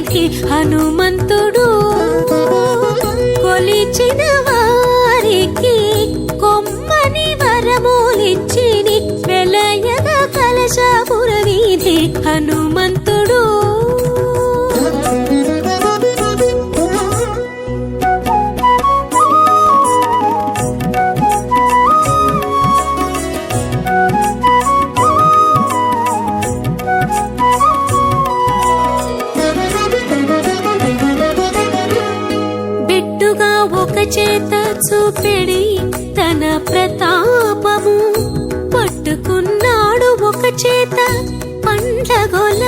పురవీధి హనుమంతుడు కొలిచిన వారికి కొమ్మని వరములిచ్చిని వెలయగా కలశపురవీధి హనుమంతుడు ఒక చేత చూపెడి తన ప్రతాపము పట్టుకున్నాడు ఒక చేత పండ్లగొల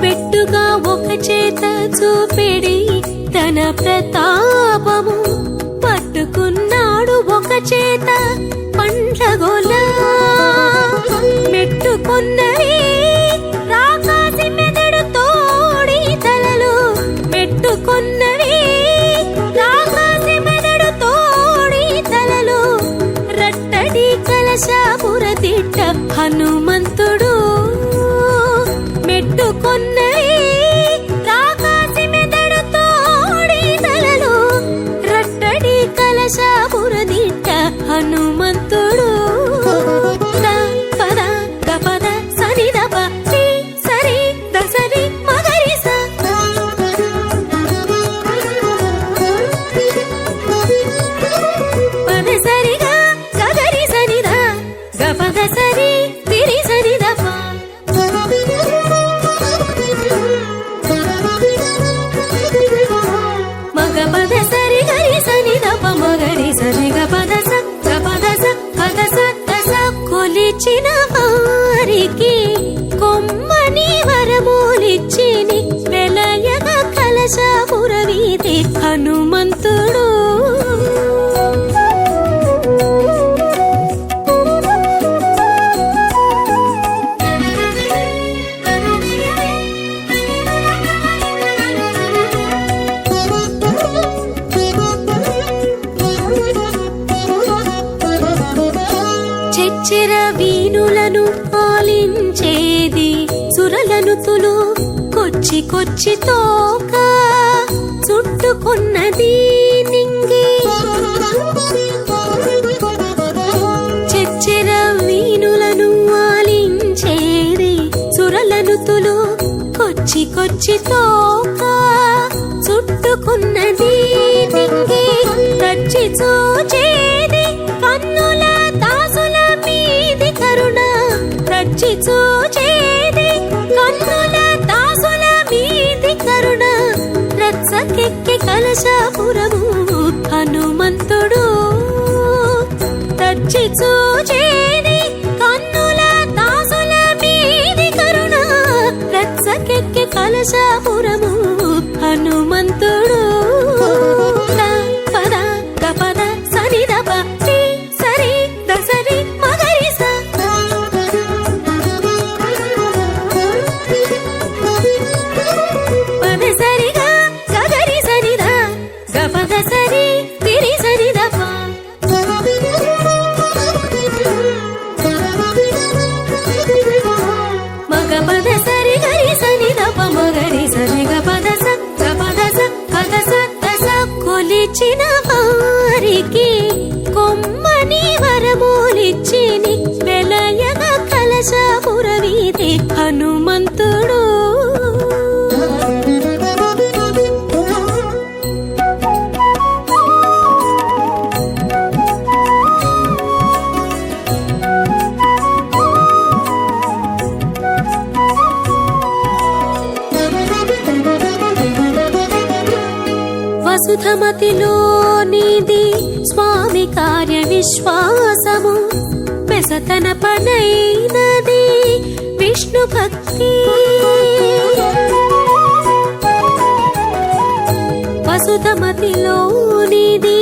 బెట్టుగా ఒక చేత చూపెడి తన ప్రతాపము పట్టుకున్నాడు ఒక చేత పండ్లగొల మెట్టుకున్నవి రాకాసి మెదడు తోడి తలలు మెట్టుకున్నవి రాకాసి మెదడు తోడి తలలు రట్టడి కలశపురదిట్ట హనుమంతుడు మెట్టుకున్నవి రాకాసి మెదడు తోడి తలలు రట్టడి కలశపురదిట్ట హనుమంతుడు కొలిచిన వారికి కొమ్మని వరములిచ్చిని వెలయగా కలశపురవీధి హనుమంతుడు చెర వీణులను పాలించేది సురలనుతులు కొచ్చి కొచ్చి తోక చుట్టుకున్నది నింగి చెర వీణులను పాలించేది సురలనుతులు కొచ్చి కొచ్చి తోక చుట్టుకున్నది నింగి తచ్చి చూచేది కన్నుల రచ్చి చూచేది కన్నుల దాసుల మీది కరుణ రత్సకెక్కి కలశపురము హనుమంతుడు రచ్చి చూచేది కన్నుల దాసుల మీది కరుణ రత్సకెక్కి కలశపురము హనుమంతుడు పద గపద సని దప సరి దసరి మగరి స కొలిచిన వారికి కొమ్మని వరములిచ్చిని వెలయగా కలశపురవీధి హనుమంతుడు వసుధమతిలోనిది స్వామి కార్య విశ్వాసము పెసతన పనైనది విష్ణు భక్తి వసుధమతిలోనిది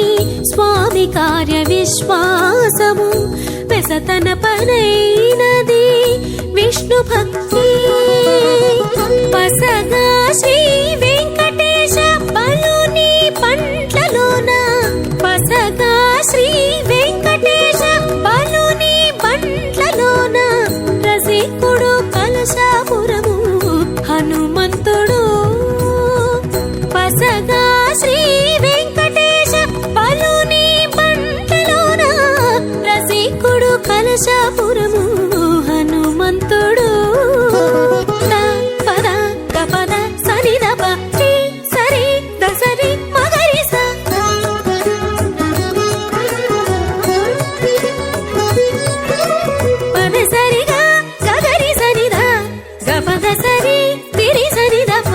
స్వామి కార్య విశ్వాసము పెసతన పనైనది విష్ణు భక్తి పసగా శ్రీ వెంకటేశ బలుని పంట్లలోన పసగా శ్రీ వెంకటేశ బలుని పంట్లలోన రసికుడు కలశాపురము హనుమంతుడు ద పద గపద సని దప శ్రీ సరి దసరి మగరి స పద సరిగా గగరి సని ద గపద సరి తిరి సని దప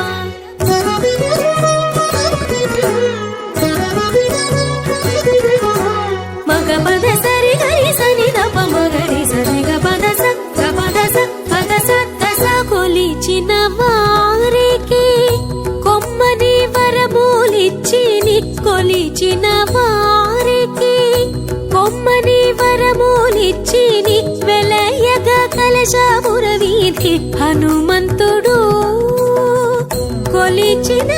మగ పద సరి గరి సని దప మగరి సరి గపద స గపద స పద స దస కొలిచిన వారికి కొమ్మని వరములిచ్చి కొలిచిన వారికి కొమ్మని వరములిచ్చి వెలయగా కలశాపుర వీధి హనుమంతుడు కొలిచిన